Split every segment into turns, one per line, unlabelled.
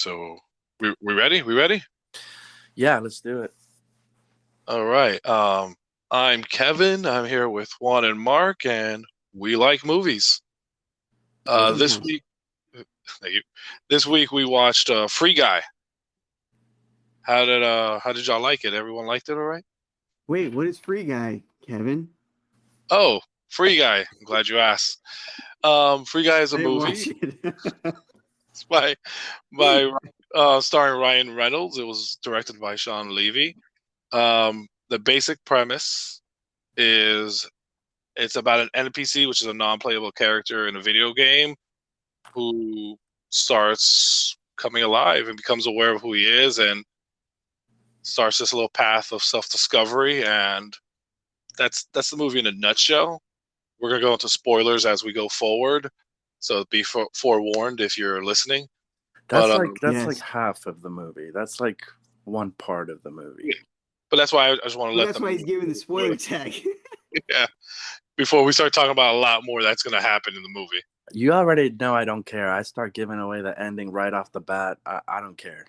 so we ready? We ready?
Yeah, let's do it.
All right. I'm Kevin. I'm here with Juan and Mark, and we like movies.
Very
This
nice.
week, thank you. This week we watched Free Guy. How did y'all like it? Everyone liked it, all right?
Wait, what is Free Guy, Kevin?
Oh, Free Guy. I'm glad you asked. Free Guy is a
I didn't
movie.
watch it.
It's by starring Ryan Reynolds. It was directed by Sean Levy. The basic premise is it's about an NPC, which is a non-playable character in a video game, who starts coming alive and becomes aware of who he is, and starts this little path of self-discovery. And that's the movie in a nutshell. We're gonna go into spoilers as we go forward, so be forewarned if you're listening. But
That's like
Yes.
half of the movie. That's like one part of the movie.
yeah, but that's why I just want to
Well,
let
that's
them
why he's
know.
giving the spoiler tag.
Yeah, before we start talking about a lot more that's gonna happen in the movie.
You already know I don't care. I start giving away the ending right off the bat. I don't care.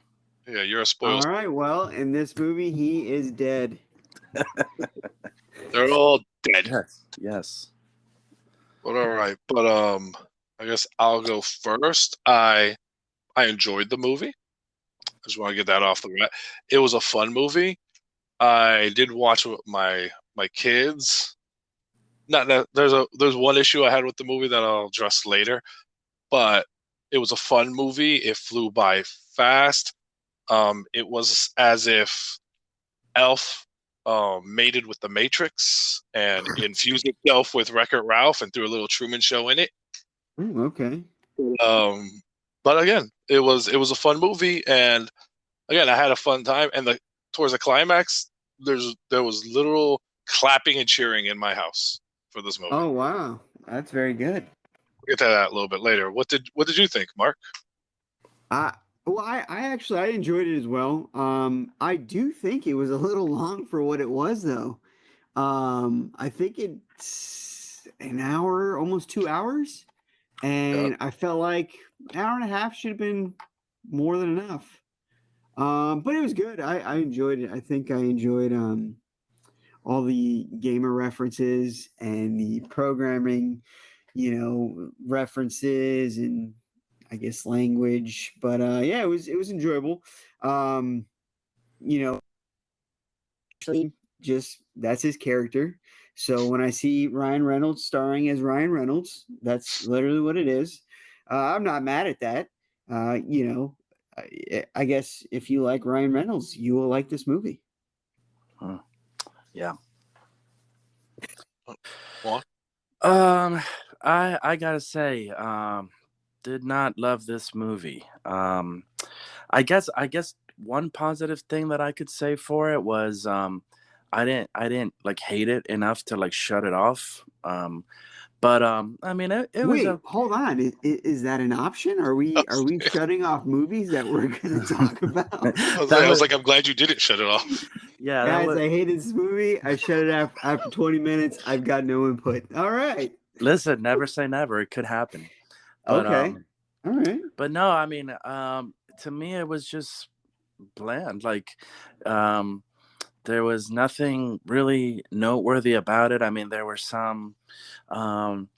Yeah, you're a spoil.
All right. Well, in this movie, he is dead.
They're all dead.
Yes, yes.
But all right. But I guess I'll go first. I enjoyed the movie. I just want to get that off the bat. It was a fun movie. I did watch it with my kids. Not that there's one issue I had with the movie that I'll address later, but it was a fun movie. It flew by fast. It was as if Elf mated with the Matrix and infused itself with Wreck-It Ralph and threw a little Truman Show in it.
Ooh, okay.
Um, but again, it was a fun movie, and again, I had a fun time. And towards the climax, there was literal clapping and cheering in my house for this movie.
Oh, wow. That's very good.
We'll get to that a little bit later. What did you think, Mark?
I I actually I enjoyed it as well. I do think it was a little long for what it was though. I think it's an hour, almost 2 hours,
Yeah,
and I felt like an hour and a half should have been more than enough. But it was good. I enjoyed it. I think I enjoyed all the gamer references and the programming, references and I guess language. But yeah, it was enjoyable. Um, you know, actually, just that's his character. So when I see Ryan Reynolds starring as Ryan Reynolds, that's literally what it is. I'm not mad at that. You know, I guess if you like Ryan Reynolds, you will like this movie.
Hmm. Yeah.
Juan?
Um, I gotta say, did not love this movie. I guess one positive thing that I could say for it was I didn't like hate it enough to like shut it off. But I mean it was
Wait,
a
hold on. Is that an option? Are we shutting off movies that we're going to talk about?
that
I was
was
like, I'm glad you didn't shut it off.
yeah that
Guys,
was
I hated this movie. I shut it off after 20 minutes. I've got no input. All right.
listen, never say never, it could happen. But
Okay. All right.
no, I mean to me it was just bland. Like um there was nothing really noteworthy about it. I mean, there were some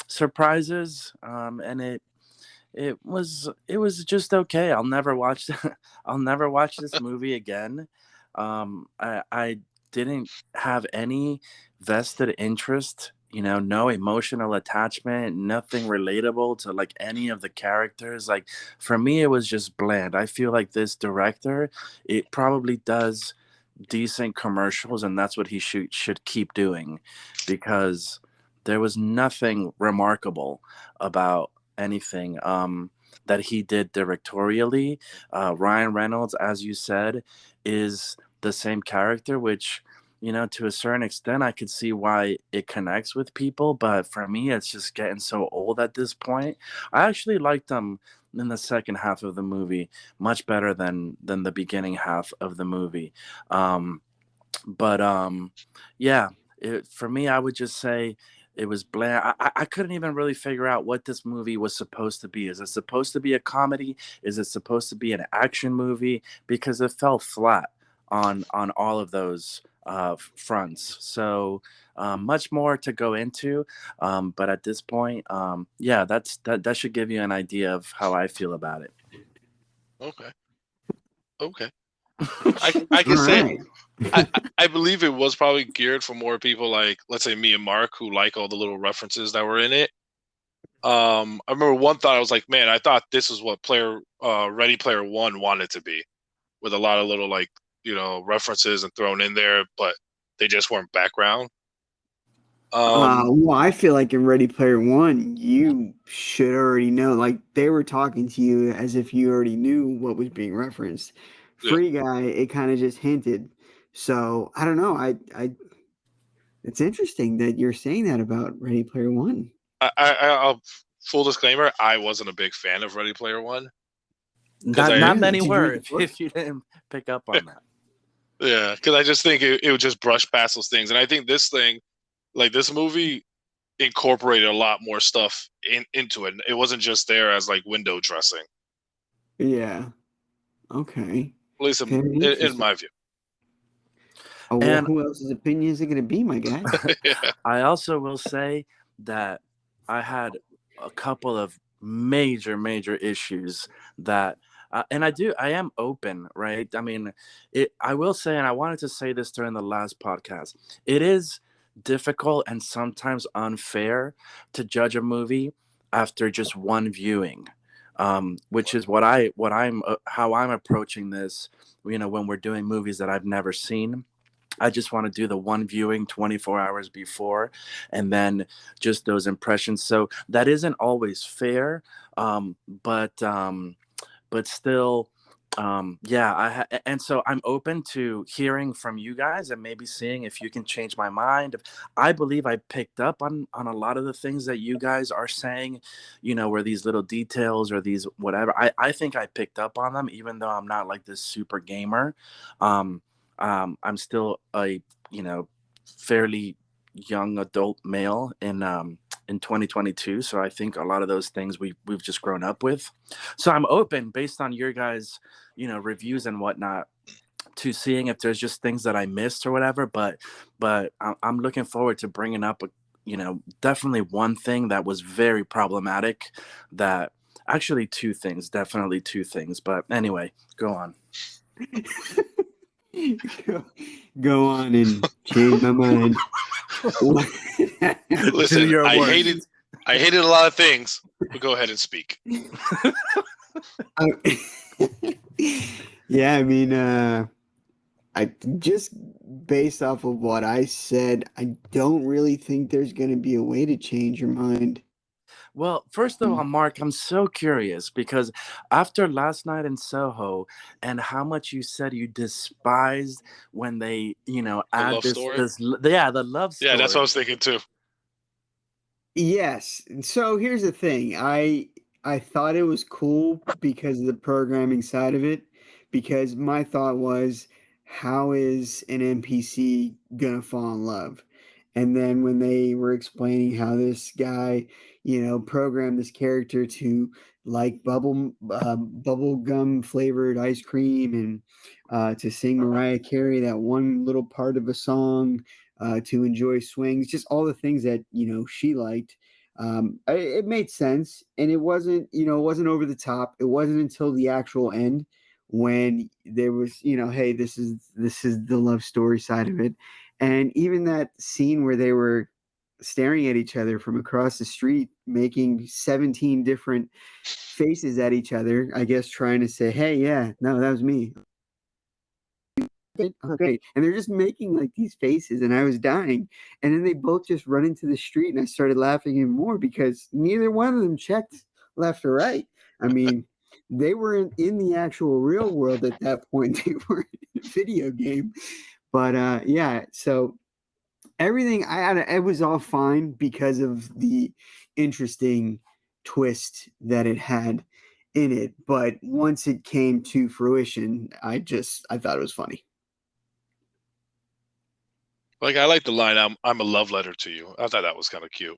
surprises, and it was just okay. I'll never watch I'll never watch this movie again. I didn't have any vested interest. No emotional attachment, nothing relatable to like any of the characters. Like for me, it was just bland. I feel like this director, it probably does decent commercials, and that's what he should keep doing, because there was nothing remarkable about anything that he did directorially. Ryan Reynolds, as you said, is the same character, which to a certain extent I could see why it connects with people, but for me it's just getting so old at this point. I actually liked him in the second half of the movie much better than the beginning half of the movie. um but yeah, for me, I would just say It was bland. I couldn't even really figure out what this movie was supposed to be. Is it supposed to be a comedy? Is it supposed to be an action movie? Because it fell flat on all of those fronts. So much more to go into, but at this point, yeah, that should give you an idea of how I feel about it.
Okay. Okay. I
All
can say
right.
I believe it was probably geared for more people like, let's say, me and Mark, who like all the little references that were in it. I remember one thought, I was like, man, I thought this was what Ready Player One wanted to be, with a lot of little, like, references and thrown in there, but they just weren't background.
Well, I feel like in Ready Player One, you should already know. Like they were talking to you as if you already knew what was being referenced.
Yeah,
Free Guy, it kind of just hinted. So I don't know. It's interesting that you're saying that about Ready Player One.
I'll full disclaimer, I wasn't a big fan of Ready Player One because
Not
Really?
many
Did you
were.
read the book?
If you didn't pick up on that.
yeah, because I just think it would just brush past those things, and I think this movie incorporated a lot more stuff into it. It wasn't just there as like window dressing,
Yeah. Okay.
at least
Very
in
interesting.
my view.
Oh well,
And
who else's opinion is it going to be, my guy?
Yeah.
I also will say that I had a couple of major issues that and I am open, right? I mean, I will say, and I wanted to say this during the last podcast, it is difficult and sometimes unfair to judge a movie after just one viewing, which is what I'm how I'm approaching this, when we're doing movies that I've never seen. I just want to do the one viewing 24 hours before, and then just those impressions. So that isn't always fair, um, but um, but still, yeah. And so I'm open to hearing from you guys and maybe seeing if you can change my mind. I believe I picked up on a lot of the things that you guys are saying, where these little details or these whatever. I think I picked up on them, even though I'm not like this super gamer. Um, I'm still a fairly young adult male in 2022, so I think a lot of those things we've just grown up with. So I'm open based on your guys reviews and whatnot to seeing if there's just things that I missed or whatever. But I'm looking forward to bringing up definitely one thing that was very problematic. That actually definitely two things. But anyway, go on.
go, go on and change my mind.
Do
Listen,
your
I
worst.
hated a lot of things, but go ahead and speak.
Yeah, I mean, I just based off of what I said, I don't really think there's going to be a way to change your mind.
Well, first of all, Mark, I'm so curious because after last night in Soho and how much you said you despised when they,
The
add
love story.
the love
Yeah, that's what I
story.
was thinking too.
Yes. So here's the thing. I thought it was cool because of the programming side of it. Because my thought was, how is an NPC gonna fall in love? And then when they were explaining how this guy, programmed this character to like bubble gum flavored ice cream and to sing Mariah Carey that one little part of a song, to enjoy swings, just all the things that she liked. It made sense, and it wasn't over the top. It wasn't until the actual end when there was, hey, this is the love story side of it, and even that scene where they were staring at each other from across the street, making 17 different faces at each other, I guess trying to say, hey, yeah, no, that was me. Oh, great. And they're just making like these faces, and I was dying. And then they both just run into the street, and I started laughing even more because neither one of them checked left or right. I mean, they were in the actual real world at that point. They were in a video game. But yeah, so everything it was all fine because of the interesting twist that it had in it. But once it came to fruition, I thought it was funny.
Like I like the line, I'm a love letter to you." I thought that was kind of cute.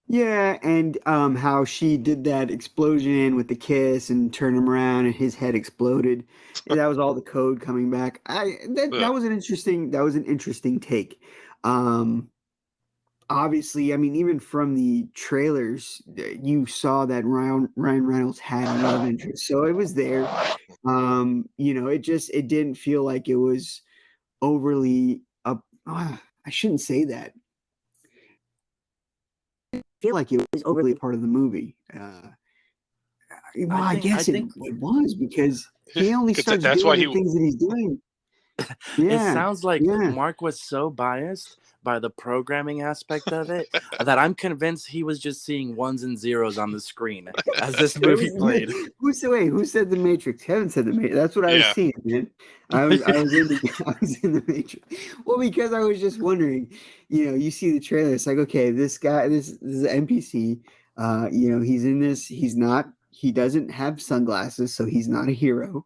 Yeah, and how she did that explosion with the kiss and turned him around and his head exploded. And that was all the code coming back.
Yeah.
That was an interesting take. Um, Obviously, I mean, even from the trailers, you saw that Ryan Reynolds had a love interest, so it was there. It didn't feel like it was overly up. I shouldn't say that. I feel like it was overly a part of the movie. Well, I
I
guess
think
it was because he only starts
That's why
doing the
he.
things that he's doing.
it
Yeah,
sounds like
yeah.
Mark was so biased by the programming aspect of it that I'm convinced he was just seeing ones and zeros on the screen as this movie played.
Who said the Matrix? Kevin said the Matrix. That's what I was
Yeah.
seeing, man. I was in the Matrix. Well, because I was just wondering, you see the trailer, it's like, okay, this guy, this is an NPC. He's in this, he doesn't have sunglasses, so he's not a hero.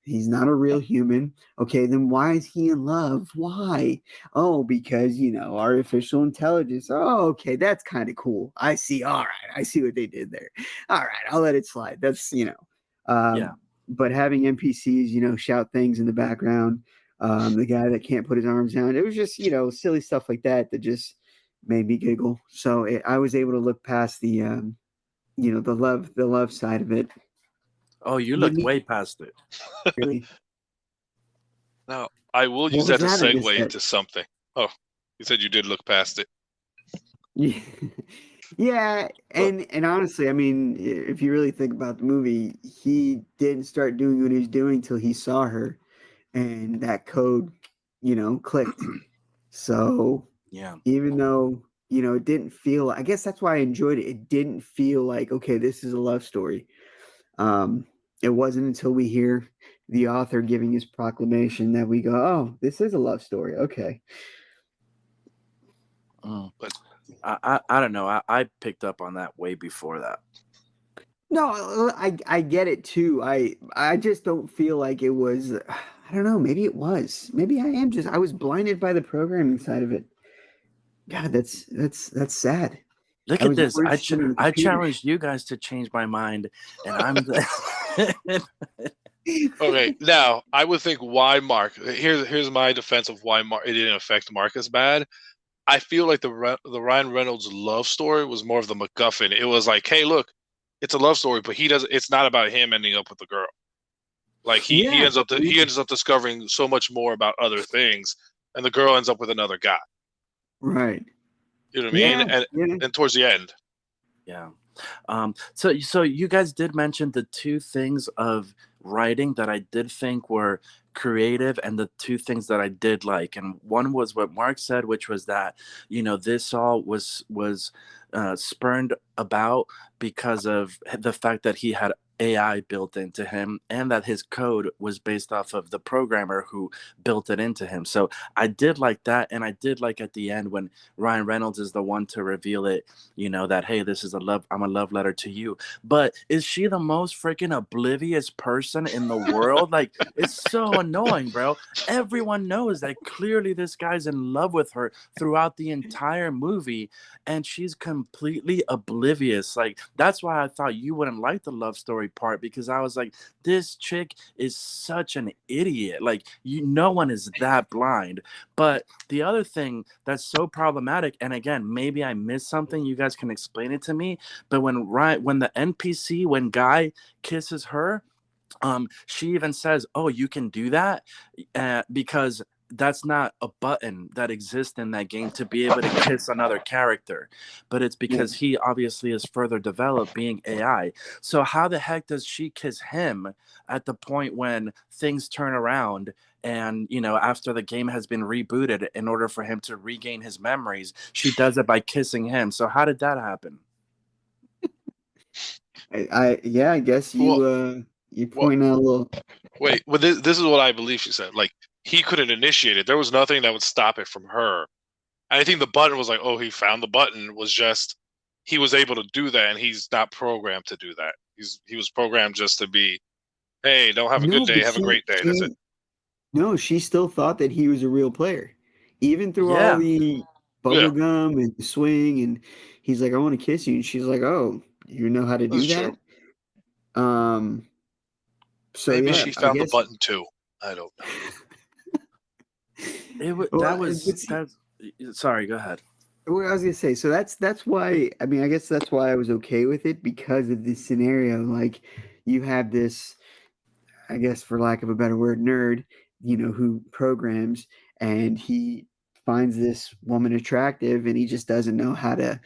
He's not a real human. Okay, then why is he in love? Why? Oh, because artificial intelligence. Oh, okay, that's kind of cool. I see. All right, I see what they did there. All right, I'll let it slide. That's
Yeah.
but having NPCs, shout things in the background. The guy that can't put his arms down. It was just silly stuff like that that just made me giggle. So I was able to look past the love side of it.
Oh, you
Didn't
looked
he
way past it.
really?
Now I will
What
use
was
that to
that? I missed
segue
that.
into something. Oh, you said you did look past it.
Yeah. Yeah,
But
and honestly, I mean, if you really think about the movie, he didn't start doing what he was doing till he saw her, and that code, clicked. So
Yeah.
even though it didn't feel, I guess that's why I enjoyed it. It didn't feel like, okay, this is a love story. Um, it wasn't until we hear the author giving his proclamation that we go, oh, this is a love story. Okay.
Mm.
but
I don't know. I picked up on that way before that.
No, I get it too. I just don't feel like it was. I don't know. Maybe it was. Maybe I was blinded by the programming side of it. God, that's sad.
Look
I
at
was
this.
more interested in the
I
computer.
challenged you guys to change my mind, and I'm the.
okay, now I would think why Mark. Here's my defense of why Mark it didn't affect Mark as bad. I feel like the Ryan Reynolds love story was more of the MacGuffin. It was like, hey, look, it's a love story, but he doesn't. It's not about him ending up with the girl. Like
Yeah,
he ends up discovering so much more about other things, and the girl ends up with another guy.
right.
You know what I mean?
Yeah, yeah.
And towards the end,
Yeah. So you guys did mention the two things of writing that I did think were creative, and the two things that I did like. And one was what Mark said, which was that this all was spurned about because of the fact that he had AI built into him, and that his code was based off of the programmer who built it into him. So I did like that, and I did like at the end when Ryan Reynolds is the one to reveal it, that, hey, this is I'm a love letter to you. But is she the most freaking oblivious person in the world? Like, it's so annoying, bro. Everyone knows that clearly this guy's in love with her throughout the entire movie, and she's completely oblivious. Like, that's why I thought you wouldn't like the love story part, because I was like, this chick is such an idiot. Like, no one is that blind. But the other thing that's so problematic, and again, maybe I missed something, you guys can explain it to me, but when the NPC, when Guy kisses her, she even says, oh, you can do that, because that's not a button that exists in that game to be able to kiss another character, but it's
Yeah.
because he obviously is further developed being AI. So how the heck does she kiss him at the point when things turn around, and after the game has been rebooted, in order for him to regain his memories, she does it by kissing him? So how did that happen?
I guess
well,
you
well,
point out a little.
wait. Well, this is what I believe she said. Like he couldn't initiate it. There was nothing that would stop it from her. And I think the button was like, oh, he found the button. Was just he was able to do that, and he's not programmed to do that. He was programmed just to be, hey, don't have a good
No,
day,
but
have a great day. That's it.
no, she still thought that he was a real player. even through all
Yeah,
the
Yeah,
bubble gum and the swing, and he's like, "I want to kiss you," and she's like, "Oh, you know how to do
that's true.
that?" Um, so
Maybe
yeah,
she
I
found the
guess.
button too. I don't know.
Well,
that was
but see,
that. Sorry, go ahead.
what I was gonna say, so that's why. I mean, I guess that's why I was okay with it because of this scenario. Like, you have this, I guess, for lack of a better word, nerd, who programs, and he finds this woman attractive, and he just doesn't know how to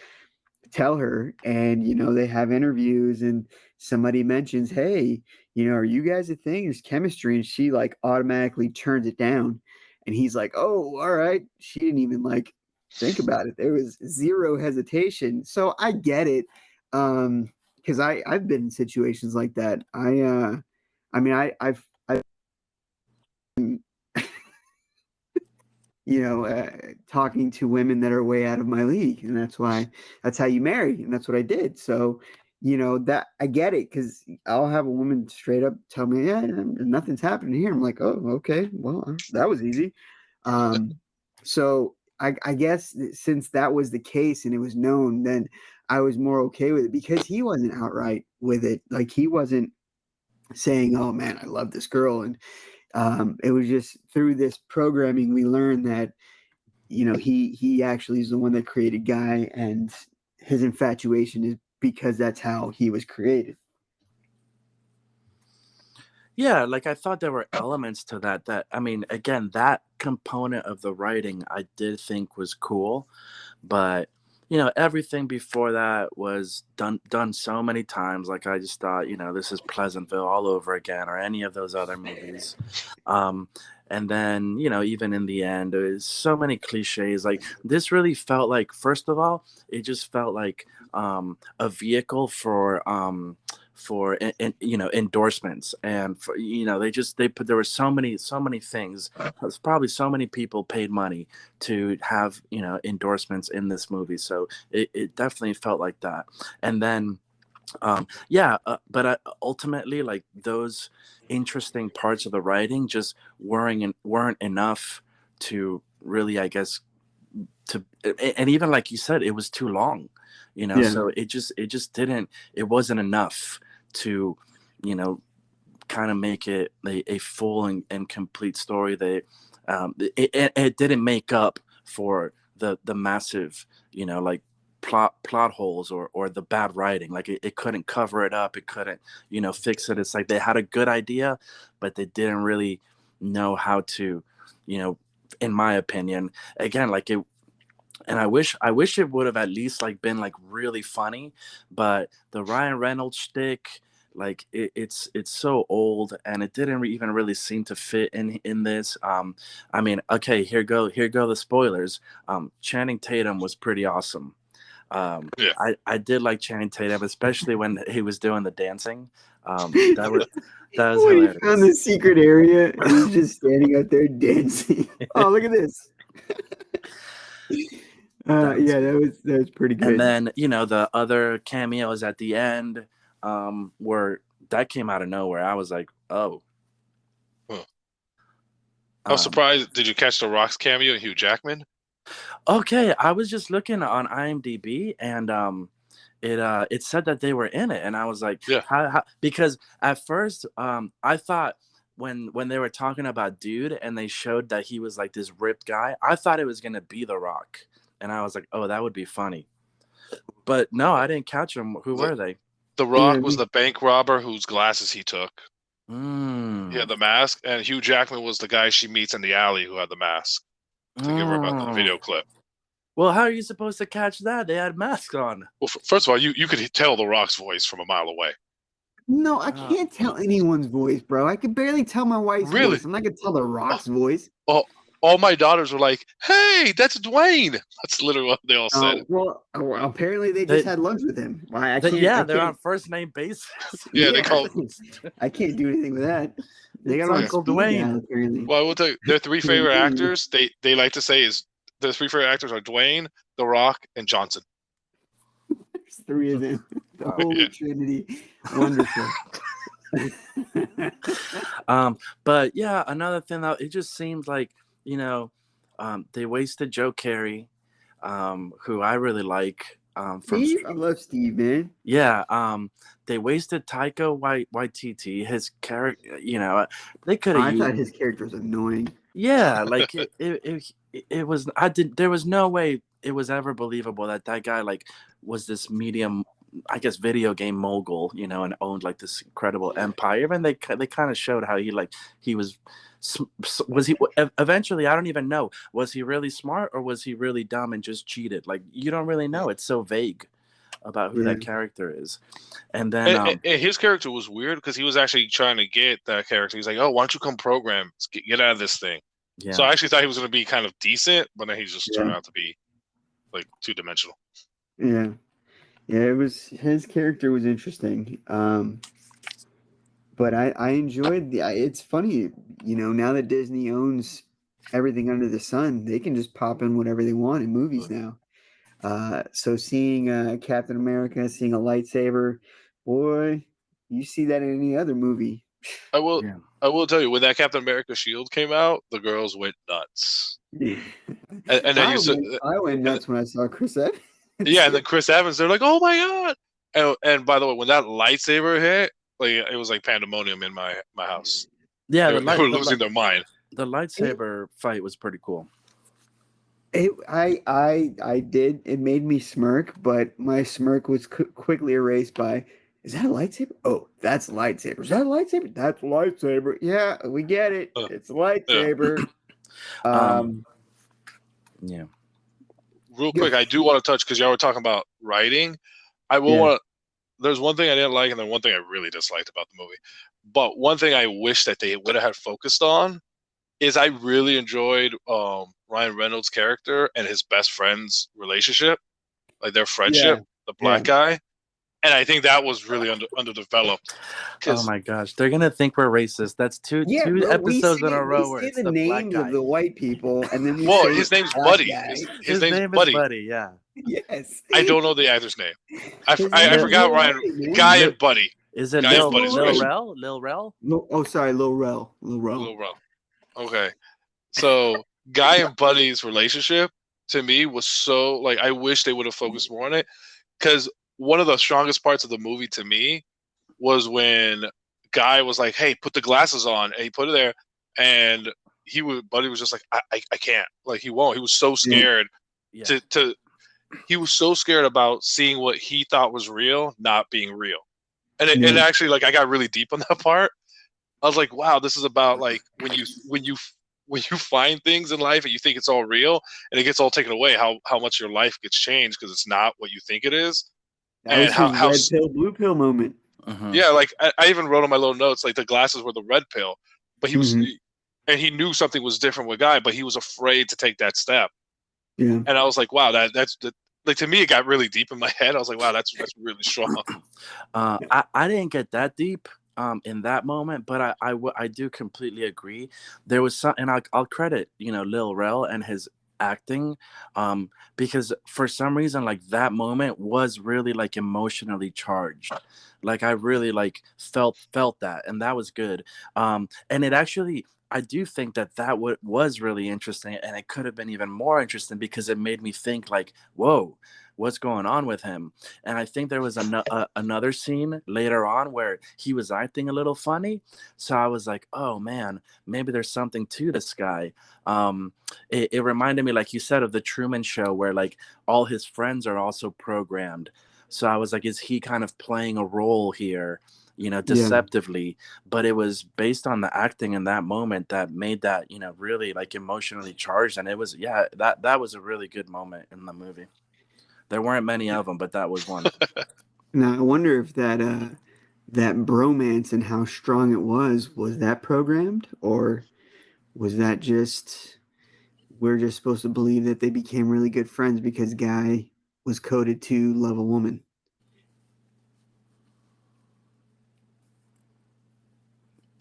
tell her. And they have interviews, and somebody mentions, "Hey, are you guys a thing? There's chemistry," and she like automatically turns it down, and he's like, "Oh, all right." She didn't even like think about it. There was zero hesitation. So I get it. Because I've been in situations like that. I mean, I've talking to women that are way out of my league, and that's how you marry, and that's what I did. So, that I get it, because I'll have a woman straight up tell me, "Yeah, nothing's happening here." I'm like, "Oh, okay, well, that was easy." Um, so I guess since that was the case and it was known, then I was more okay with it because he wasn't outright with it. Like, he wasn't saying, "Oh man, I love this girl," and it was just through this programming we learned that he actually is the one that created Guy, and his infatuation is because that's how he was created.
Yeah, like I thought there were elements to that I mean, again, that component of the writing I did think was cool, but everything before that was done so many times. Like I just thought, this is Pleasantville all over again, or any of those other movies. Um, and then, even in the end, there's so many cliches. Like this really felt like, first of all, it just felt like a vehicle for endorsements, and for they put, there were so many things. There's probably so many people paid money to have endorsements in this movie, so it definitely felt like that. And then yeah, but ultimately, like, those interesting parts of the writing just weren't enough to really, I guess, to and even like you said, it was too long,
Yeah.
so it just didn't, it wasn't enough to you know kind of make it a full and complete story. That it didn't make up for the massive, like, plot holes, or the bad writing. Like it couldn't cover it up, it couldn't fix it. It's like they had a good idea, but they didn't really know how to, you know in my opinion, again, like it. And I wish it would have at least like been like really funny, but the Ryan Reynolds shtick, like it's so old, and it didn't even really seem to fit in this. I mean, okay, here go the spoilers. Channing Tatum was pretty awesome.
Yeah,
I did like Channing Tatum, especially when he was doing the dancing. That was
When he found
hilarious.
the secret area and he's just standing out there dancing. Oh, look at this.
That was
Yeah,
good.
that was pretty
And
good.
then the other cameos at the end, were that came out of nowhere. I was like, oh.
huh. I was
um
surprised. Did you catch the Rock's cameo, Hugh Jackman?
okay, I was just looking on IMDb, and it said that they were in it, and I was like,
Yeah.
how, because at first I thought, when they were talking about Dude and they showed that he was like this ripped guy, I thought it was going to be The Rock, and I was like, oh, that would be funny. But no, I didn't catch them. Who
The
were they?
The
Yeah,
Rock was the bank robber whose glasses he took. He had
Mm.
the mask, and Hugh Jackman was the guy she meets in the alley who had the mask to give her about the
Mm.
video clip.
Well, how are you supposed to catch that? They had masks on.
Well, first of all, you could tell the Rock's voice from a mile away.
no, I
Uh,
can't tell anyone's voice, bro. I can barely tell my wife's
Really?
voice. I'm not gonna tell the
Oh,
Rock's voice.
oh, all my daughters were like, "Hey, that's Dwayne." That's literally what they all said.
Well, apparently they just
they,
had lunch with him. Why I
yeah,
I
they're on
can't.
first name basis.
Yeah, they
Yeah,
call.
I can't do anything with that. They got
It's
her on
Yeah.
Uncle
speed
Dwayne.
dial, apparently.
Well, I will tell you, their three favorite actors. They like to say is their three favorite actors are Dwayne, The Rock, and Johnson.
There's three of them. The
Wow.
Holy
Yeah.
Trinity. Wonderful.
But yeah, another thing that it just seemed like, you know, They wasted Joe Carey, who I really like.
Steve, I love Steve, man.
Yeah, they wasted Taika Waititi. His character, they could have
I
used.
thought his character was annoying.
Yeah, like it was. I did. There was no way it was ever believable that guy like was this medium, I guess, video game mogul, and owned like this incredible empire. Even they kind of showed how he was he eventually. I don't even know. Was he really smart or was he really dumb and just cheated? Like you don't really know. It's so vague about who that character is. And then
and his character was weird because he was actually trying to get that character. He's like, "Oh, why don't you come program? Get out of this thing."
Yeah.
So I actually thought he was going to be kind of decent, but then he just turned out to be like two-dimensional.
Yeah, it was his character was interesting. But I enjoyed it's funny, now that Disney owns everything under the sun, they can just pop in whatever they want in movies now. So seeing Captain America, seeing a lightsaber, boy, you see that in any other movie.
I will tell you, when that Captain America shield came out, the girls went nuts.
Yeah.
And then
I went nuts when I saw Chris Evans.
Yeah, and then Chris Evans, they're like, "Oh my god!" And by the way, when that lightsaber hit, like it was like pandemonium in my house.
Yeah,
they were losing their mind.
The lightsaber fight was pretty cool.
I did. It made me smirk, but my smirk was quickly erased by, is that a lightsaber? Oh, that's a lightsaber. Is that a lightsaber? That's a lightsaber. Yeah, we get it. It's a lightsaber.
Yeah.
Real quick, I do want to touch, because y'all were talking about writing. I will want to. There's one thing I didn't like, and then one thing I really disliked about the movie. But one thing I wish that they would have had focused on is I really enjoyed Ryan Reynolds' character and his best friend's relationship, like their friendship, the black guy. And I think that was really underdeveloped.
Oh my gosh, they're gonna think we're racist. That's two episodes in a row where
we
it's
say the names of the white people, and then
his name's Buddy. His name's Buddy.
Buddy. Yeah.
Yes.
I don't know the actor's name. I forgot Ryan. Guy and Buddy.
Is it Lil Rel?
Oh, sorry, Lil Rel.
Okay. So Guy and Buddy's relationship to me was so, like, I wish they would have focused more on it, because one of the strongest parts of the movie to me was when Guy was like, "Hey, put the glasses on," and he put it there, and Buddy was just like, I can't, like, he won't. He was so scared he was so scared about seeing what he thought was real not being real. And actually, like, I got really deep on that part. I was like, wow, this is about, like, when you find things in life and you think it's all real and it gets all taken away, how much your life gets changed because it's not what you think it is.
That was his red pill, blue pill moment.
Yeah, like I even wrote on my little notes, like, the glasses were the red pill, but he was, and he knew something was different with Guy, but he was afraid to take that step.
Yeah,
and I was like, wow, that's like, to me, it got really deep in my head. I was like, wow, that's really strong.
I didn't get that deep in that moment, but I do completely agree. There was some, and I'll credit Lil Rel and his acting, because for some reason, like, that moment was really, like, emotionally charged. Like, I really, like, felt that, and that was good. And it actually, I do think that was really interesting, and it could have been even more interesting because it made me think, like, whoa, what's going on with him? And I think there was another scene later on where he was acting a little funny. So I was like, oh man, maybe there's something to this guy. It reminded me, like you said, of the Truman Show, where, like, all his friends are also programmed. So I was like, is he kind of playing a role here, deceptively? But it was based on the acting in that moment that made that, really, like, emotionally charged. And it was, that was a really good moment in the movie. There weren't many of them, but that was one.
Now I wonder if that bromance and how strong it was that programmed, or was that just, we're just supposed to believe that they became really good friends because Guy was coded to love a woman?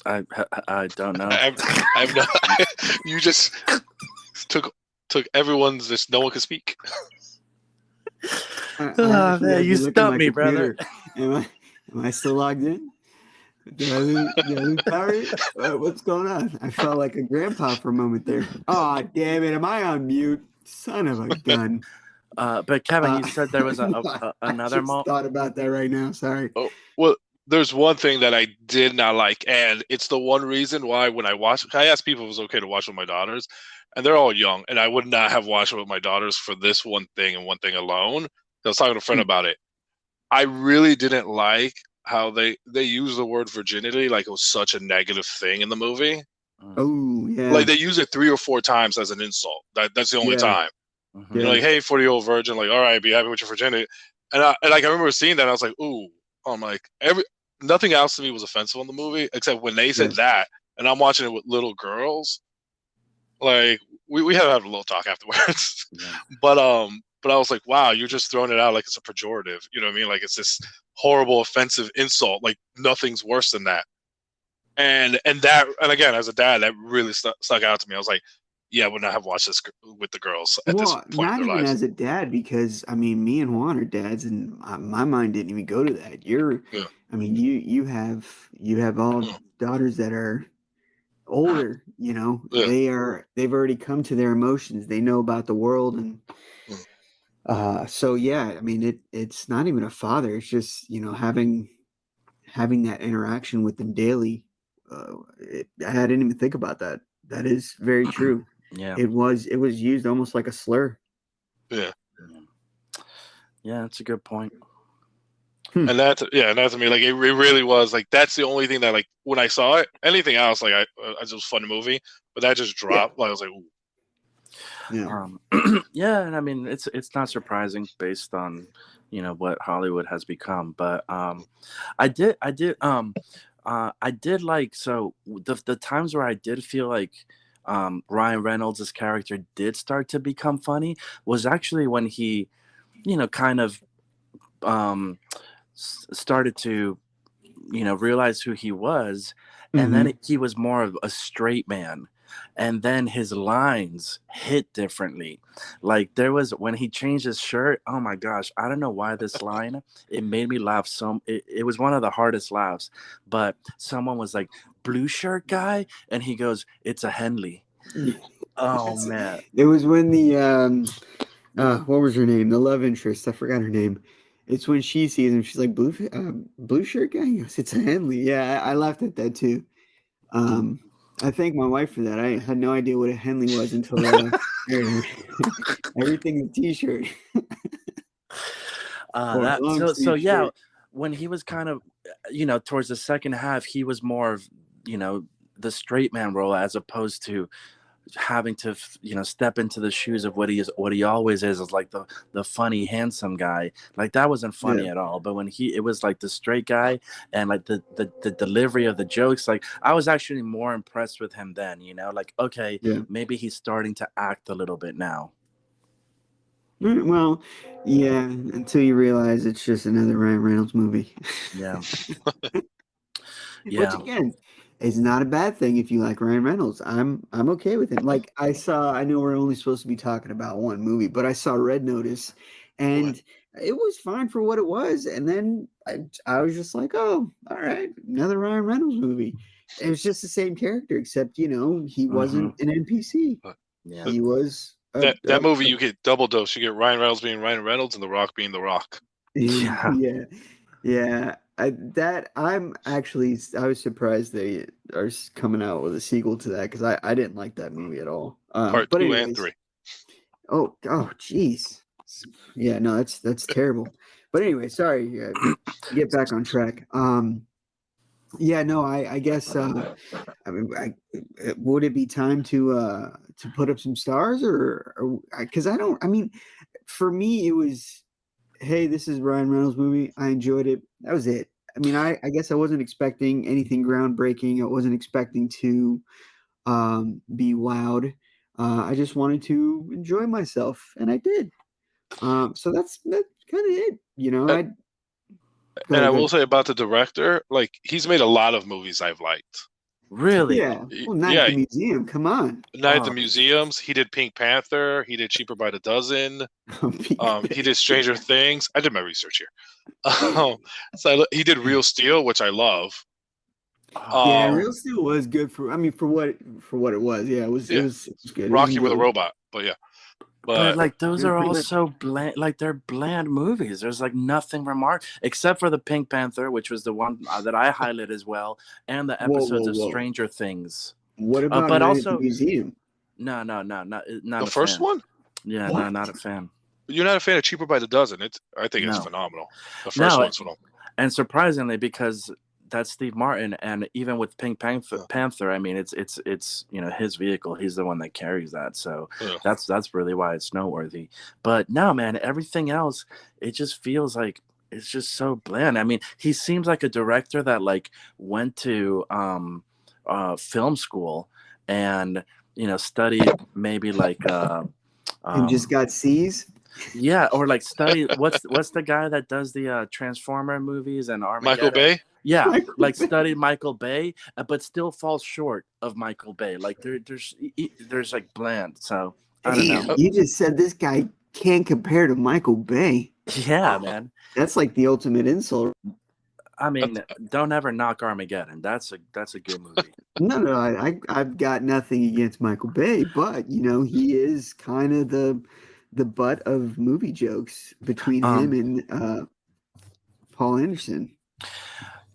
I don't know.
I've not. You just took everyone's. Just no one could speak.
Man, you stumped me, brother.
Am I still logged in? Did I lose power? What's going on? I felt like a grandpa for a moment there. Oh, damn it. Am I on mute? Son of a gun.
But Kevin, you said there was
No, I
another
just thought about that right now. Sorry.
Oh, well, there's one thing that I did not like, and it's the one reason why when I asked people if it was okay to watch with my daughters, and they're all young, and I would not have watched it with my daughters for this one thing and one thing alone. I was talking to a friend about it. I really didn't like how they use the word virginity like it was such a negative thing in the movie.
Oh, yeah.
Like they use it 3 or 4 times as an insult. That's the only time.
Mhm.
You know, like, hey, 40-year-old virgin, like, all right, be happy with your virginity. And I remember seeing that, and I was like, ooh, I'm like, nothing else to me was offensive in the movie except when they said that, and I'm watching it with little girls. Like we had to have a little talk afterwards, but I was like, wow, you're just throwing it out like it's a pejorative. You know what I mean? Like it's this horrible, offensive insult. Like nothing's worse than that. And again, as a dad, that really stuck out to me. I was like, yeah, I would not have watched this with the girls at this point
not
in their
even
lives.
as a dad, because I mean, me and Juan are dads, and my mind didn't even go to that. I mean, you have all daughters that are older. You know, they've already come to their emotions. They know about the world, and so yeah. I mean, it's not even a father. It's just having that interaction with them daily. I didn't even think about that. That is very true.
Yeah.
It was used almost like a slur.
Yeah.
Yeah, that's a good point.
And that to me, like it really was like that's the only thing that like when I saw it, anything else like I just was a fun movie, but that just dropped. Like I was like, ooh.
Yeah. Yeah, and I mean it's not surprising based on what Hollywood has become, but I did like, so the times where I did feel like Ryan Reynolds' character did start to become funny was actually when he kind of started to realize who he was, and then he was more of a straight man, and then his lines hit differently. Like there was when he changed his shirt, oh my gosh, I don't know why this line, it made me laugh. It was one of the hardest laughs, but someone was like, blue shirt guy, and he goes, it's a Henley. Oh man,
it was when the what was her name, the love interest, I forgot her name. It's when she sees him, she's like, blue shirt guy. He goes, it's a Henley. Yeah, I laughed at that too. I thank my wife for that. I had no idea what a Henley was until everything the t-shirt.
So yeah, when he was kind of towards the second half, he was more of the straight man role, as opposed to having to step into the shoes of what he always is like the funny handsome guy. Like that wasn't funny at all, but when it was like the straight guy, and like the delivery of the jokes, like I was actually more impressed with him then, like okay, maybe he's starting to act a little bit now.
Well, yeah, until you realize it's just another Ryan Reynolds movie.
Yeah.
Which again is not a bad thing if you like Ryan Reynolds. I'm okay with him. Like I know we're only supposed to be talking about one movie, but I saw Red Notice, and it was fine for what it was. And then I was just like, oh, all right, another Ryan Reynolds movie. It was just the same character, except he wasn't an NPC.
Yeah.
He was
that movie. You get double dose. You get Ryan Reynolds being Ryan Reynolds and The Rock being The Rock.
Yeah. I was surprised they are coming out with a sequel to that, because I didn't like that movie at all.
Part 2 and 3.
Oh, jeez. Yeah, no, that's terrible. But anyway, sorry. Get back on track. Yeah, no, I guess. I mean, would it be time to put up some stars, or because I don't. I mean, for me, it was, hey, this is Ryan Reynolds movie. I enjoyed it. That was it. I mean, I guess I wasn't expecting anything groundbreaking. I wasn't expecting to be wowed. I just wanted to enjoy myself, and I did. So that's kind of it.
And I will say about the director, like he's made a lot of movies I've liked.
Really?
Yeah. Well, Night at the Museum. Come on.
Night at the Museums. He did Pink Panther. He did Cheaper by the Dozen. He did Stranger Things. I did my research here. So he did Real Steel, which I love.
Yeah,
Um,
Real Steel was good for. I mean, for what it was. Yeah,
yeah,
it was good. It was
Rocky with a
enjoyable.
robot, but yeah,
But
but
like those
Yeah,
are
pretty
all
much.
so bland. Like they're bland movies. There's like nothing remarkable except for the Pink Panther, which was the one that I highlighted as well, and the
Whoa,
episodes
whoa,
of
whoa!
Stranger Things.
What about
But
Night at the
also,
Museum?
no,
the
not a
first
fan.
one,
Yeah, no,
What?
not a fan.
you're not a fan of Cheaper by the Dozen. I think it's
No,
phenomenal. The first
no,
one's phenomenal.
and surprisingly, because that's Steve Martin, and even with Panther, I mean, it's his vehicle. He's the one that carries that, so
Yeah.
that's really why it's noteworthy. But no, man, everything else, it just feels like it's just so bland. I mean, he seems like a director that like went to film school and studied maybe like
And just
um
got C's.
yeah, or like study what's the guy that does the Transformer movies and
Michael
Armageddon?
Bay.
Yeah,
Michael
like
Bay.
studied Michael Bay, but still falls short of Michael Bay. Like there's like bland. So I don't know.
Damn, you just said this guy can't compare to Michael Bay.
Yeah, man.
That's like the ultimate insult.
I
Uh,
mean, don't ever knock Armageddon. That's a good movie.
No, no, I've got nothing against Michael Bay, but he is kind of the butt of movie jokes between him
Um,
and Paul Anderson.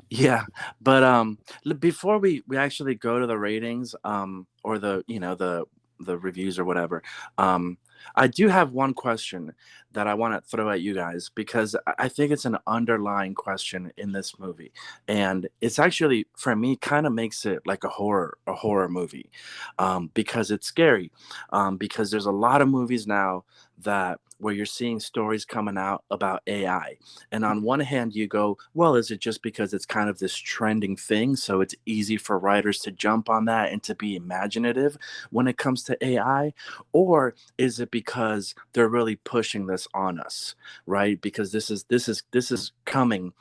yeah, but before we actually go to the ratings, or the the reviews or whatever, um, I do have one question that I want to throw at you guys because I think it's an underlying question in this movie, and it's actually for me kind of makes it like a horror movie, because it's scary, because there's a lot of movies now that where you're seeing stories coming out about AI. And on one hand, you go, well, is it just because it's kind of this trending thing? So it's easy for writers to jump on that and to be imaginative when it comes to AI? Or is it because they're really pushing this on us, right? Because this is coming,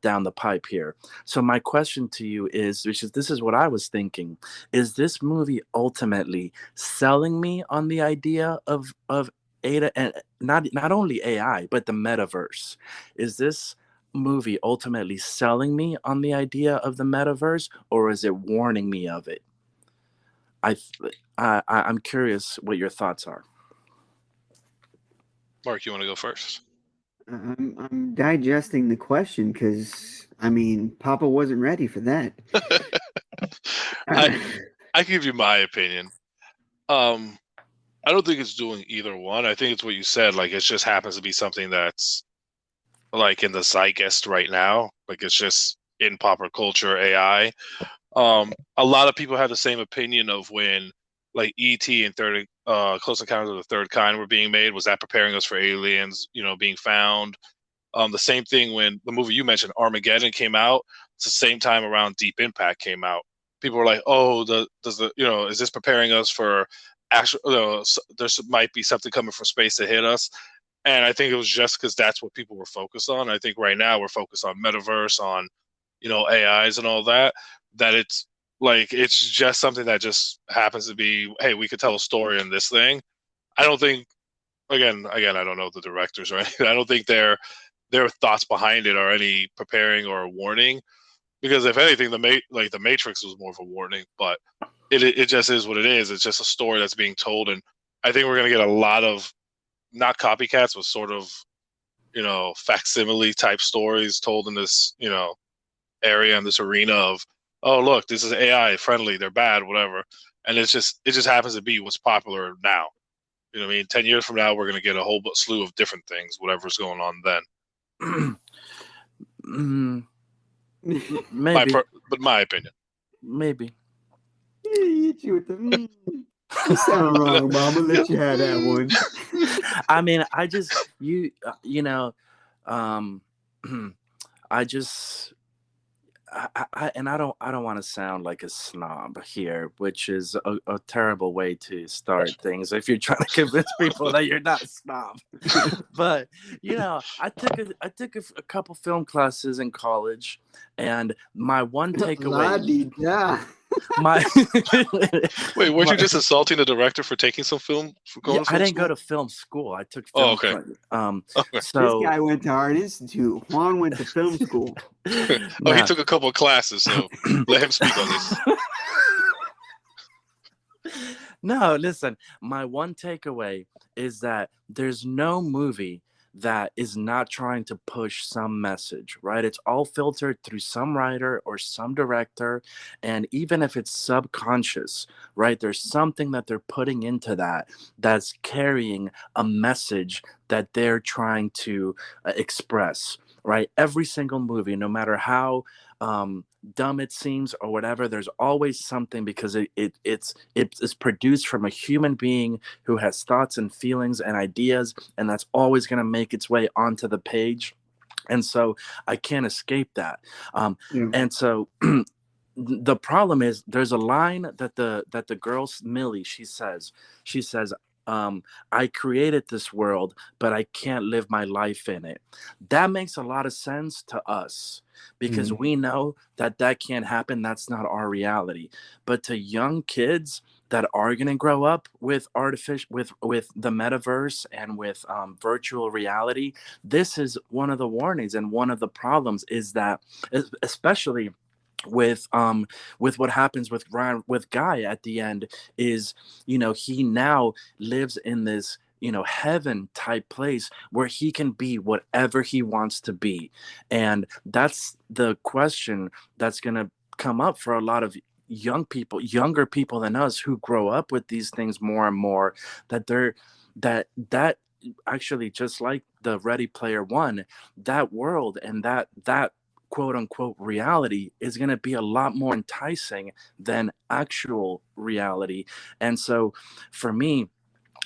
down the pipe here. So my question to you is, which is this is what I was thinking, is this movie ultimately selling me on the idea of Ada, and not only AI but the metaverse? Is this movie ultimately selling me on the idea of the metaverse, or is it warning me of it? I, I'm curious what your thoughts are.
Mark, you want to go first?
I'm digesting the question because I mean, Papa wasn't ready for that.
I I give you my opinion. Um, I don't think it's doing either one. I think it's what you said. Like it just happens to be something that's like in the zeitgeist right now. Like it's just in popular culture, AI. A lot of people have the same opinion of when like ET and third Close Encounters of the Third Kind were being made. Was that preparing us for aliens, being found? The same thing when the movie you mentioned, Armageddon, came out. It's the same time around Deep Impact came out. People were like, "Oh, is this preparing us for actual? There's might be something coming from space to hit us." And I think it was just because that's what people were focused on. I think right now we're focused on metaverse, on AIs and all that. That it's just something that just happens to be. Hey, we could tell a story in this thing. I don't think again, I don't know the directors or anything. I don't think their thoughts behind it are any preparing or a warning. Because if anything, the Matrix was more of a warning, but it just is what it is. It's just a story that's being told, and I think we're gonna get a lot of not copycats, but sort of facsimile type stories told in this area in this arena of, oh look, this is AI friendly, they're bad, whatever, and it just happens to be what's popular now. You know what I mean? 10 years from now, we're gonna get a whole slew of different things, whatever's going on then.
Mm,
Yeah,
maybe,
But my opinion.
maybe.
he hit you with the. You sound wrong, but I'm gonna let you have that one.
I mean, I just um, I just and I don't want to sound like a snob here, which is a terrible way to start things if you're trying to convince people that you're not a snob. But I took a couple film classes in college, and my one
La
takeaway
di da.
My
Wait, weren't you
my-
just assaulting the director for taking some film for going
yeah,
to
I
film
didn't go
school?
to film school. I took
Oh,
film
okay. Okay.
This
so
guy went to Art Institute. Juan went to film school.
Oh, he
no.
took a couple of classes, so let him speak on this.
No, listen, my one takeaway is that there's no movie that is not trying to push some message, right? It's all filtered through some writer or some director. And even if it's subconscious, right, there's something that they're putting into that that's carrying a message that they're trying to express, right? Every single movie, no matter how dumb it seems or whatever, there's always something because it's produced from a human being who has thoughts and feelings and ideas, and that's always going to make its way onto the page. And so I can't escape that.
Yeah.
And so the problem is there's a line that the girl Millie, she says, I created this world, but I can't live my life in it. That makes a lot of sense to us because
Mhm.
we know that that can't happen. That's not our reality. But to young kids that are going to grow up with artificial with the metaverse and with virtual reality, this is one of the warnings and one of the problems is that especially with what happens with Ryan with Guy at the end is, you know, he now lives in this, you know, heaven type place where he can be whatever he wants to be. And that's the question that's going to come up for a lot of young people, younger people than us who grow up with these things more and more, that they're that actually, just like the Ready Player One, that world and that quote unquote reality is going to be a lot more enticing than actual reality. And so for me,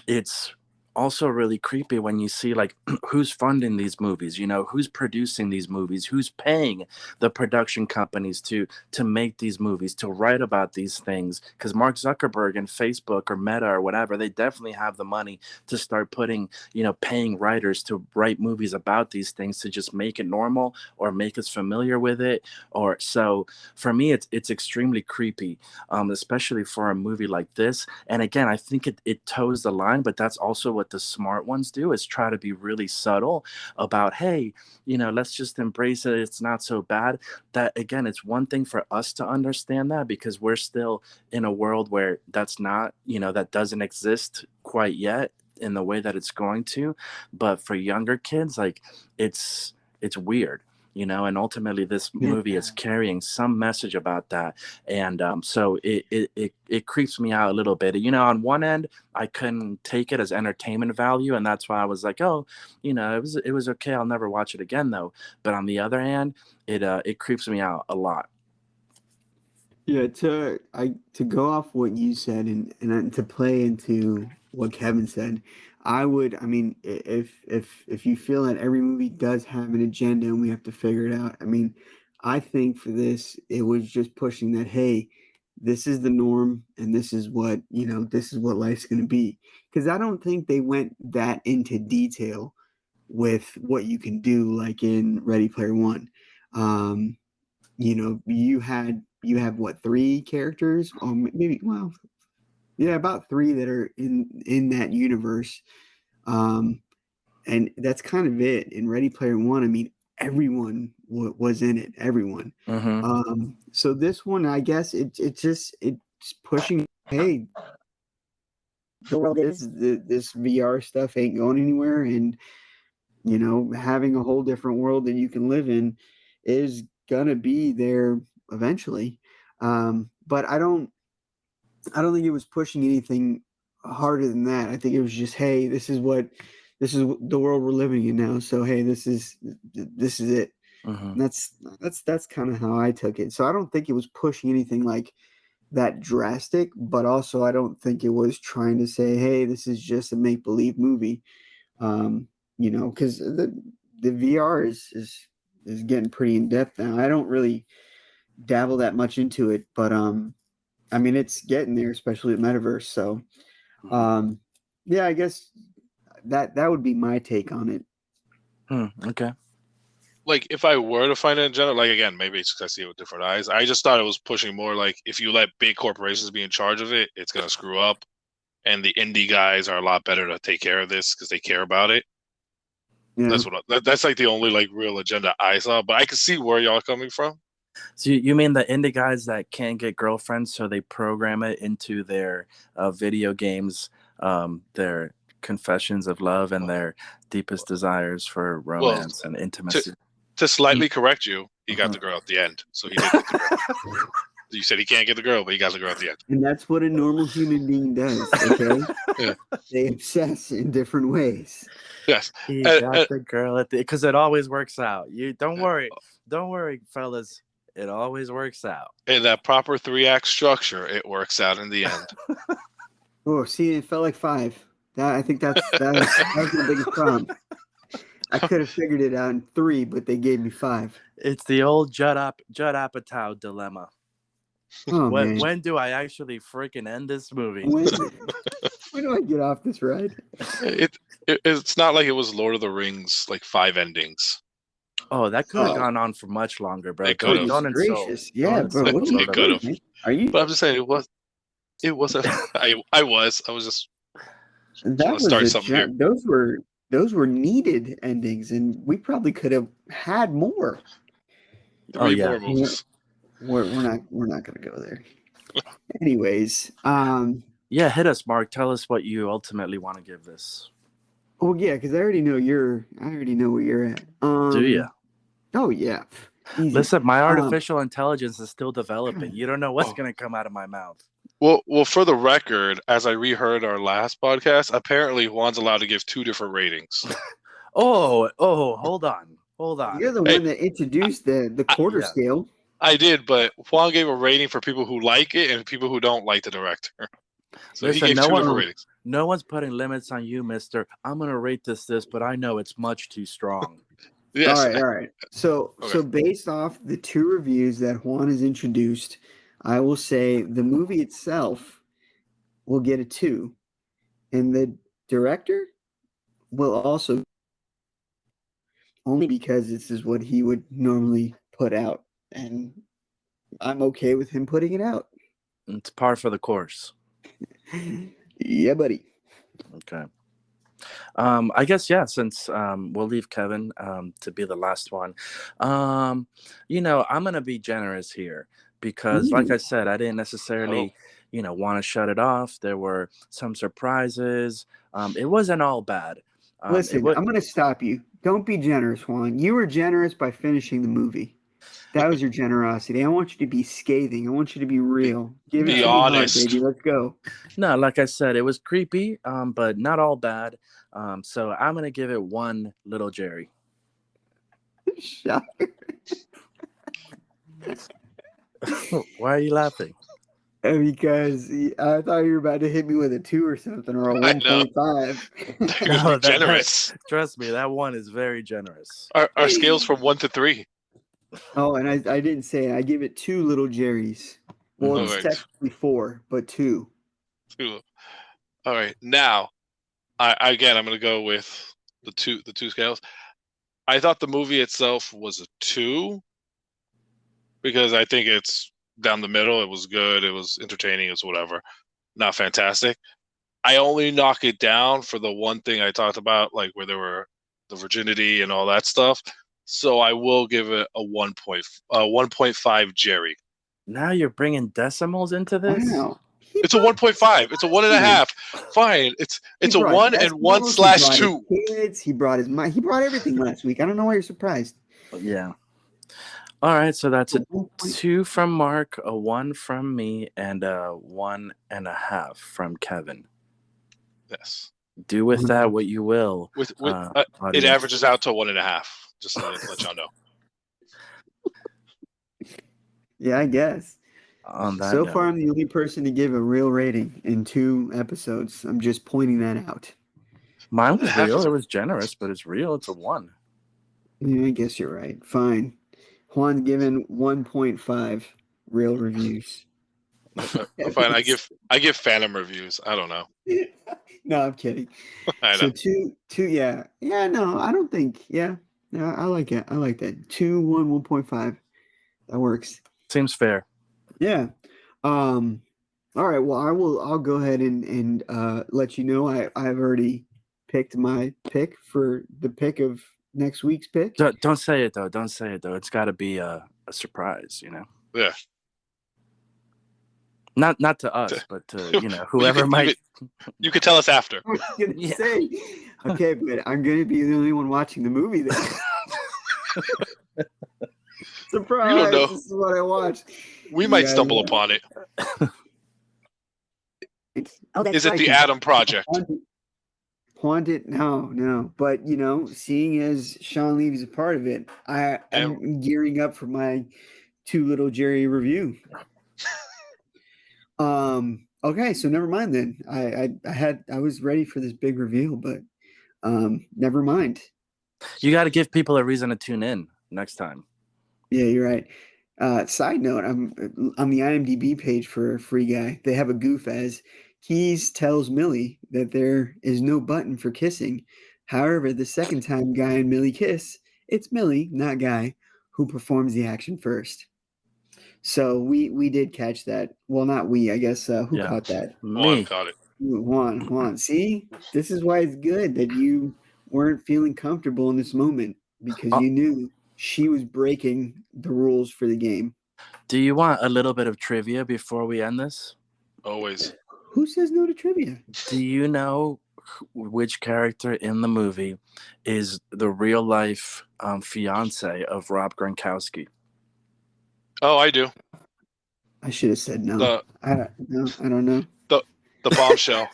it's also really creepy when you see like who's funding these movies, you know, who's producing these movies, who's paying the production companies to make these movies, to write about these things. Because Mark Zuckerberg and Facebook or Meta or whatever, they definitely have the money to start putting, you know, paying writers to write movies about these things to just make it normal or make us familiar with it. Or so for me it's extremely creepy, especially for a movie like this. And again, I think it toes the line, but that's also what the smart ones do, is try to be really subtle about, hey, you know, let's just embrace it. It's not so bad. That again, it's one thing for us to understand that because we're still in a world where that's not, you know, that doesn't exist quite yet in the way that it's going to. But for younger kids, like it's weird, you know, and ultimately this
Yeah.
movie is carrying some message about that. And so it creeps me out a little bit, you know. On one end I couldn't take it as entertainment value, and that's why I was like, oh, you know, it was okay, I'll never watch it again though. But on the other hand, it creeps me out a lot.
Yeah, to go off what you said and to play into what Kevin said, I mean, if you feel that every movie does have an agenda and we have to figure it out, I mean, I think for this it was just pushing that, hey, this is the norm and this is what, you know, this is what life's going to be. Because I don't think they went that into detail with what you can do like in Ready Player One. Um, you know, you have what, three characters, or maybe, well, yeah, about three that are in that universe. um and that's kind of it. In Ready Player One, I mean, everyone was in it, everyone.
Mm-hmm.
So this one, I guess it's pushing, hey, the world is this VR stuff ain't going anywhere, and you know, having a whole different world that you can live in is gonna be there eventually. But I don't think it was pushing anything harder than that. I think it was just, hey, this is the world we're living in now. So hey, this is it.
Mm-hmm.
And that's kind of how I took it. So I don't think it was pushing anything like that drastic, but also I don't think it was trying to say, hey, this is just a make believe movie. You know, because the VR is getting pretty in depth now. I don't really dabble that much into it, but I mean, it's getting there, especially at Metaverse. So,
Mm-hmm.
um, yeah, I guess that would be my take on it.
Okay.
like if I were to find it in general, like again, maybe it's because I see it with different eyes. I just thought it was pushing more like if you let big corporations be in charge of it, it's gonna screw up. And the indie guys are a lot better to take care of this because they care about it.
Yeah.
That's like the only like real agenda I saw. But I can see where y'all are coming from.
So you mean the indie guys that can't get girlfriends, so they program it into their video games, their confessions of love and their deepest desires for
Well,
romance and intimacy.
to slightly correct you, he got the girl at the end, so he did get the girl. You said he can't get the girl, but he got the girl at the end.
And that's what a normal human being does, okay?
Yeah.
They obsess in different ways.
Yes.
He got the girl at the, because it always works out. You don't worry, fellas. It always works out.
In that proper 3-act structure, it works out in the end.
Oh, see, it felt like 5. I think that was the biggest problem. I could have figured it out in 3, but they gave me 5.
It's the old Judd Apatow dilemma.
Oh,
when do I actually freaking end this movie?
When do I get off this ride?
It's not like it was Lord of the Rings, like 5 endings.
Oh, that could have gone on for much longer, bro.
It could have.
Gracious. Yeah, bro. What
it could have.
Are you?
But I'm just saying, it was I was just
that was
start something here.
Those were needed endings, and we probably could have had more.
3 more movies.
We're not gonna go there. Anyways,
yeah, hit us, Mark. Tell us what you ultimately want to give this.
Oh yeah, because I already know where you're at.
Do you?
Oh yeah. Easy.
Listen, my artificial intelligence is still developing. You don't know what's gonna come out of my mouth.
Well, for the record, as I reheard our last podcast, apparently Juan's allowed to give 2 different ratings.
Oh, hold on.
You're the one that introduced the quarter scale.
I did, but Juan gave a rating for people who like it and people who don't like the director. So
listen,
he gave 2 different ratings.
No one's putting limits on you, mister. I'm going to rate this, but I know it's much too strong.
Yes.
All right. So based off the 2 reviews that Juan has introduced, I will say the movie itself will get a 2. And the director will also, only because this is what he would normally put out. And I'm okay with him putting it out.
It's par for the course.
Yeah, buddy.
Okay. I guess, since we'll leave Kevin to be the last one. I'm going to be generous here because, like I said, I didn't necessarily, want to shut it off. There were some surprises. It wasn't all bad.
Listen, I'm going to stop you. Don't be generous, Juan. You were generous by finishing the movie. That was your generosity. I want you to be scathing. I want you to be real. Give it to
honest.
Me hard, baby. Let's go.
No, like I said, it was creepy, but not all bad. So I'm gonna give it 1 little Jerry.
Shocker.
Why are you laughing?
Because I thought you were about to hit me with a 2 or something, or a 1.5.
No, generous.
Trust me, that 1 is very generous.
Our scales from 1 to 3.
Oh, and I didn't say it. I give it 2 little Jerry's. Well, it's technically 4, but 2.
2. All right. Now, I'm going to go with the two scales. I thought the movie itself was a 2 because I think it's down the middle. It was good. It was entertaining. It was whatever. Not fantastic. I only knock it down for the one thing I talked about, like where there were the virginity and all that stuff. So I will give it a 1.5 Jerry.
Now you're bringing decimals into this?
Wow.
It's a 1.5. It's a 1.5. Fine. It's a 1 and 1/2.
Kids. He brought his mind. He brought everything last week. I don't know why you're surprised.
Yeah. All right. So that's a 2 from Mark, a 1 from me, and a 1.5 from Kevin.
Yes.
Do with that what you will.
It averages out to 1.5. Just to let y'all know.
Yeah, I guess.
On that
so
note.
far, I'm the only person to give a real rating in 2 episodes. I'm just pointing that out.
Mine was real. It was generous, but it's real. It's a 1.
Yeah, I guess you're right. Fine. Juan given 1.5 real reviews.
Fine. I give Phantom reviews. I don't know.
No, I'm kidding.
I know.
So 2, yeah. Yeah, no, I don't think. Yeah. Yeah, I like it. I like that. 2, 1, 1.5. That works.
Seems fair.
Yeah. All right. Well, I'll go ahead and let you know I've already picked my pick for the pick of next week's pick.
Don't say it though. Don't say it though. It's got to be a surprise, you know.
Yeah.
Not to us, but to whoever might.
You
could tell us after.
I was gonna say, okay, but I'm gonna be the only one watching the movie then. Surprise!
You don't know.
This is what I watched.
We might stumble upon it. Is it the Adam Project?
Haunted? No. But seeing as Sean Levy's a part of it, I'm gearing up for my Too Little Jerry review. Okay, so never mind then. I was ready for this big reveal, but never mind.
You got to give people a reason to tune in next time.
Yeah, you're right. Side note, I'm on the IMDb page for Free Guy. They have a goof as Keys tells Millie that there is no button for kissing. However, the second time Guy and Millie kiss, it's Millie, not Guy, who performs the action first. So we did catch that. Well, not we, I guess. Who caught that?
Juan caught it.
Juan. See, this is why it's good that you weren't feeling comfortable in this moment because you knew she was breaking the rules for the game.
Do you want a little bit of trivia before we end this?
Always.
Who says no to trivia?
Do you know which character in the movie is the real life fiance of Rob Gronkowski?
Oh, I do.
I should have said no. I don't know.
The bombshell.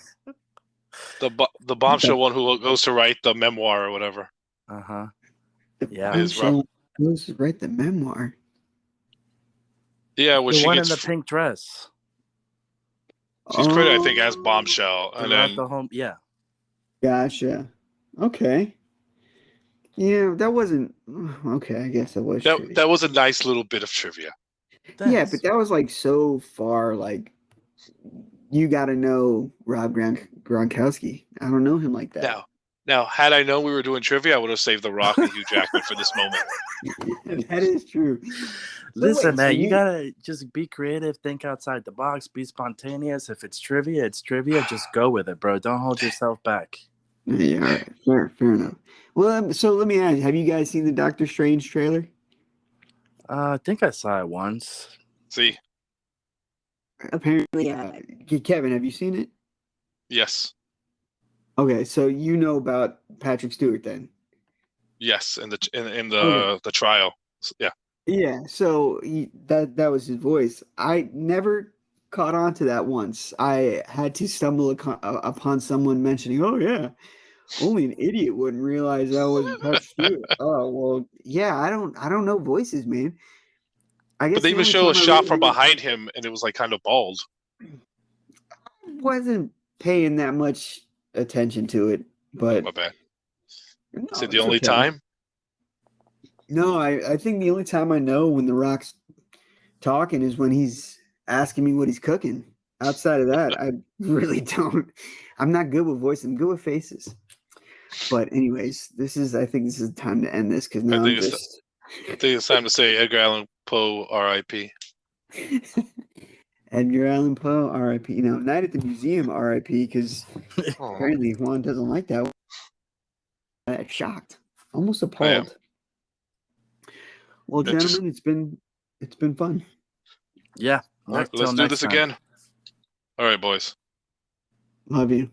the bombshell one who goes to write the memoir or whatever.
Uh-huh.
Yeah. Goes to write the memoir.
Yeah, when
the
she
one
gets
in the pink dress.
She's credited, I think, as bombshell, and then
the home. Yeah.
Gotcha. Okay. Yeah, that wasn't okay. I guess that was.
That was a nice little bit of trivia.
Yeah, but that was like so far. Like, you got to know Rob Gronkowski. I don't know him like that.
Now, had I known we were doing trivia, I would have saved The Rock and Hugh Jackman for this moment.
That is true.
Listen, man, you gotta just be creative, think outside the box, be spontaneous. If it's trivia, it's trivia. Just go with it, bro. Don't hold yourself back.
Yeah, all right. Fair enough. Well, so let me ask you, have you guys seen the Doctor Strange trailer?
I think I saw it once.
See?
Apparently, Kevin, have you seen it?
Yes.
Okay, so you know about Patrick Stewart then?
Yes, in the trial. Yeah.
Yeah, so that was his voice. I never caught on to that once. I had to stumble upon someone mentioning, "Oh yeah, only an idiot wouldn't realize that wasn't Patrick Stewart." Oh well, yeah. I don't know voices, man. I guess.
But they even show a shot from behind him, and it was like kind of bald.
I wasn't paying that much attention to it, but
my bad.
No,
is it the only time?
No, I think the only time I know when The Rock's talking is when he's asking me what he's cooking. Outside of that, I really don't. I'm not good with voices. I'm good with faces. But anyways, I think this is time to end this because now I
think it's time to say Edgar Allan Poe, R.I.P.
Edgar Allan Poe, R.I.P. Night at the Museum, R.I.P. Because apparently Juan doesn't like that one. I'm shocked, almost appalled. Well, gentlemen, it's been fun.
Yeah.
All right, let's do this again. All right, boys.
Love you.